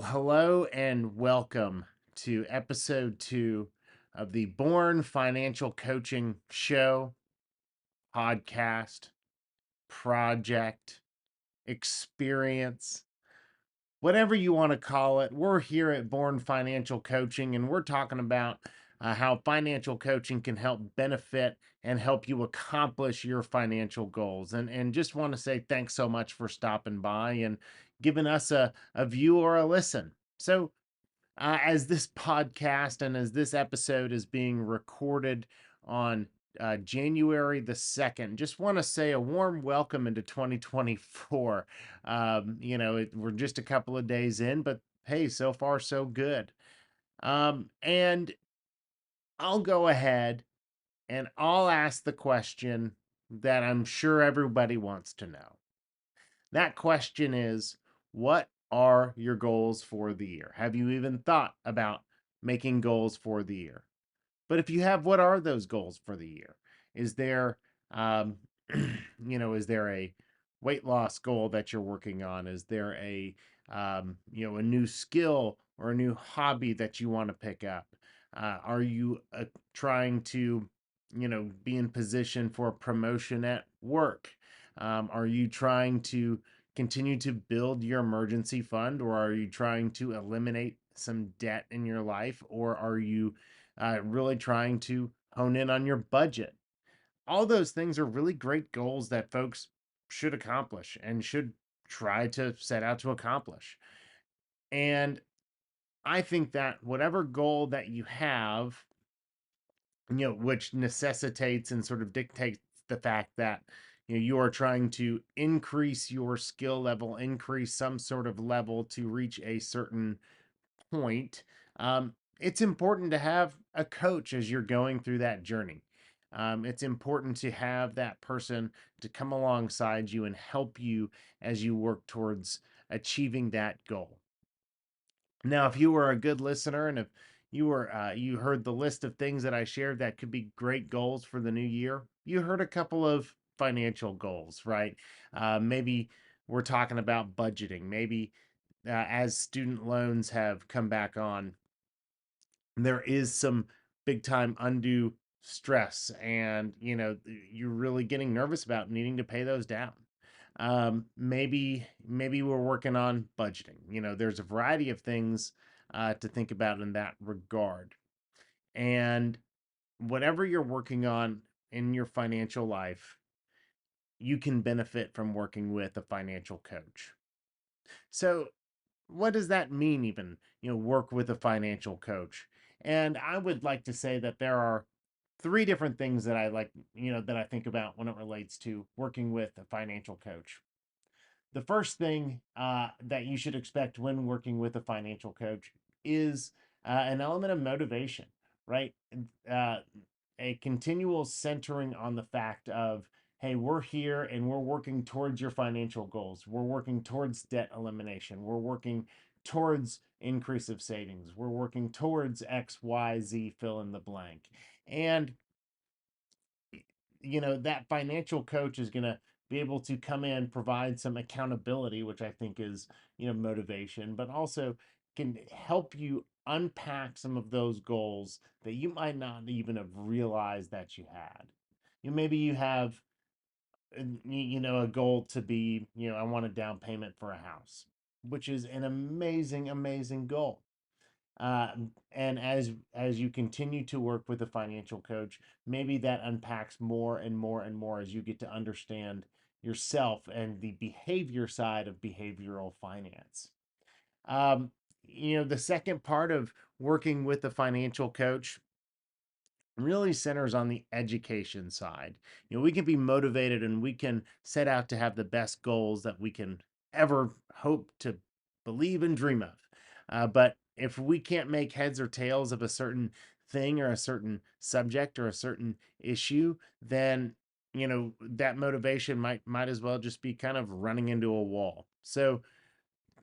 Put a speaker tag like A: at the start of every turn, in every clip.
A: Well, hello and welcome to episode 2 of the Born Financial Coaching Show, podcast, project, experience, whatever you want to call it. We're here at Born Financial Coaching and we're talking about how financial coaching can help benefit and help you accomplish your financial goals. And just want to say thanks so much for stopping by and giving us a view or a listen. So, as this podcast and as this episode is being recorded on January the 2nd, just want to say a warm welcome into 2024. We're just a couple of days in, but hey, so far, so good. And I'll go ahead and I'll ask the question that I'm sure everybody wants to know. That question is, what are your goals for the year? Have you even thought about making goals for the year? But if you have, what are those goals for the year? Is there, um, is there a weight loss goal that you're working on? Is there a new skill or a new hobby that you want to pick up? Are you trying to, be in position for a promotion at work? Are you trying to continue to build your emergency fund, or are you trying to eliminate some debt in your life, or are you really trying to hone in on your budget? All those things are really great goals that folks should accomplish and should try to set out to accomplish. And I think that whatever goal that you have, which necessitates and sort of dictates the fact that you are trying to increase your skill level, increase some sort of level to reach a certain point. It's important to have a coach as you're going through that journey. It's important to have that person to come alongside you and help you as you work towards achieving that goal. Now, if you were a good listener and if you heard the list of things that I shared that could be great goals for the new year, you heard a couple of financial goals, right? Maybe we're talking about budgeting. Maybe as student loans have come back on, there is some big time undue stress, and you're really getting nervous about needing to pay those down. Maybe we're working on budgeting. There's a variety of things to think about in that regard. And whatever you're working on in your financial life, you can benefit from working with a financial coach. So what does that mean, even, work with a financial coach? And I would like to say that there are three different things that I like, that I think about when it relates to working with a financial coach. The first thing that you should expect when working with a financial coach is an element of motivation, right? Uh, a continual centering on the fact of, hey, we're here and we're working towards your financial goals. We're working towards debt elimination. We're working towards increase of savings. We're working towards X, Y, Z, fill in the blank. And that financial coach is going to be able to come in, provide some accountability, which I think is, motivation, but also can help you unpack some of those goals that you might not even have realized that you had. Maybe you have, a goal to be, I want a down payment for a house, which is an amazing, amazing goal. uh, and as you continue to work with a financial coach, maybe that unpacks more and more and more as you get to understand yourself and the behavior side of behavioral finance. um, the second part of working with a financial coach really centers on the education side. We can be motivated and we can set out to have the best goals that we can ever hope to believe and dream of. But if we can't make heads or tails of a certain thing or a certain subject or a certain issue, then that motivation might as well just be kind of running into a wall. So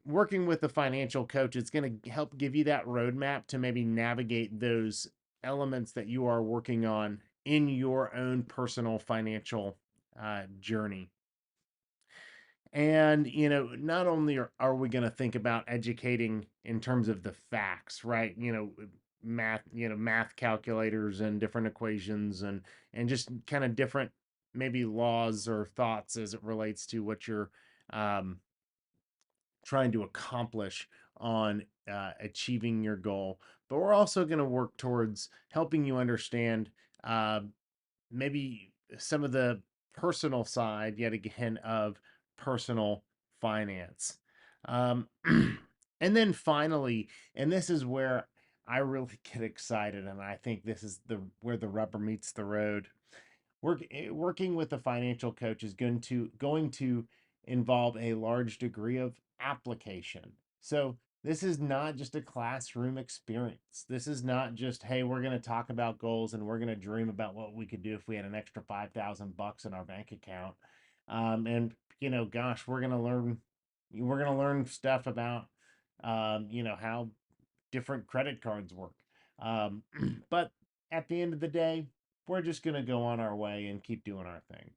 A: working with a financial coach, it's going to help give you that roadmap to maybe navigate those elements that you are working on in your own personal financial journey. And, not only are we going to think about educating in terms of the facts, right? Math calculators and different equations and just kind of different maybe laws or thoughts as it relates to what you're um, trying to accomplish on achieving your goal. But we're also going to work towards helping you understand uh, maybe some of the personal side, yet again, of personal finance. Um, and then finally, and this is where I really get excited, and I think this is the where the rubber meets the road. Working with a financial coach is going to involve a large degree of application. So this is not just a classroom experience. This is not just, hey, we're going to talk about goals and we're going to dream about what we could do if we had an extra 5,000 bucks in our bank account. And gosh, we're going to learn stuff about how different credit cards work. Um, but at the end of the day, we're just going to go on our way and keep doing our thing.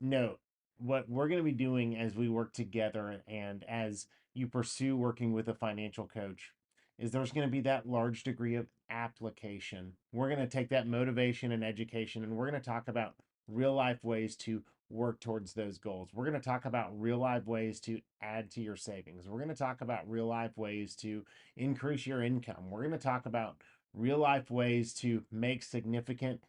A: Note, what we're going to be doing as we work together and as you pursue working with a financial coach is there's going to be that large degree of application. We're going to take that motivation and education and we're going to talk about real life ways to work towards those goals. We're going to talk about real life ways to add to your savings. We're going to talk about real life ways to increase your income. We're going to talk about real life ways to make significant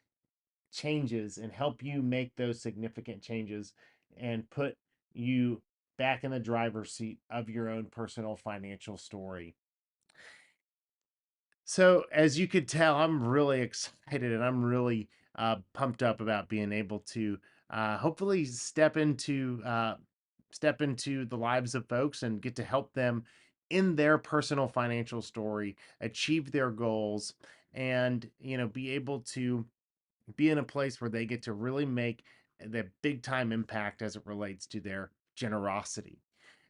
A: changes and help you make those significant changes and put you back in the driver's seat of your own personal financial story. So, as you could tell, I'm really excited and I'm really pumped up about being able to hopefully step into the lives of folks and get to help them in their personal financial story, achieve their goals, and be able to be in a place where they get to really make the big time impact as it relates to their generosity.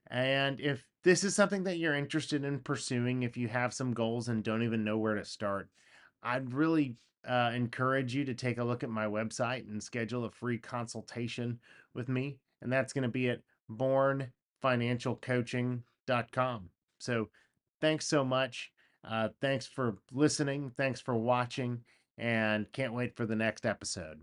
A: And if this is something that you're interested in pursuing, if you have some goals and don't even know where to start, I'd really encourage you to take a look at my website and schedule a free consultation with me. And that's going to be at bornfinancialcoaching.com. So thanks so much. Thanks for listening. Thanks for watching. And can't wait for the next episode.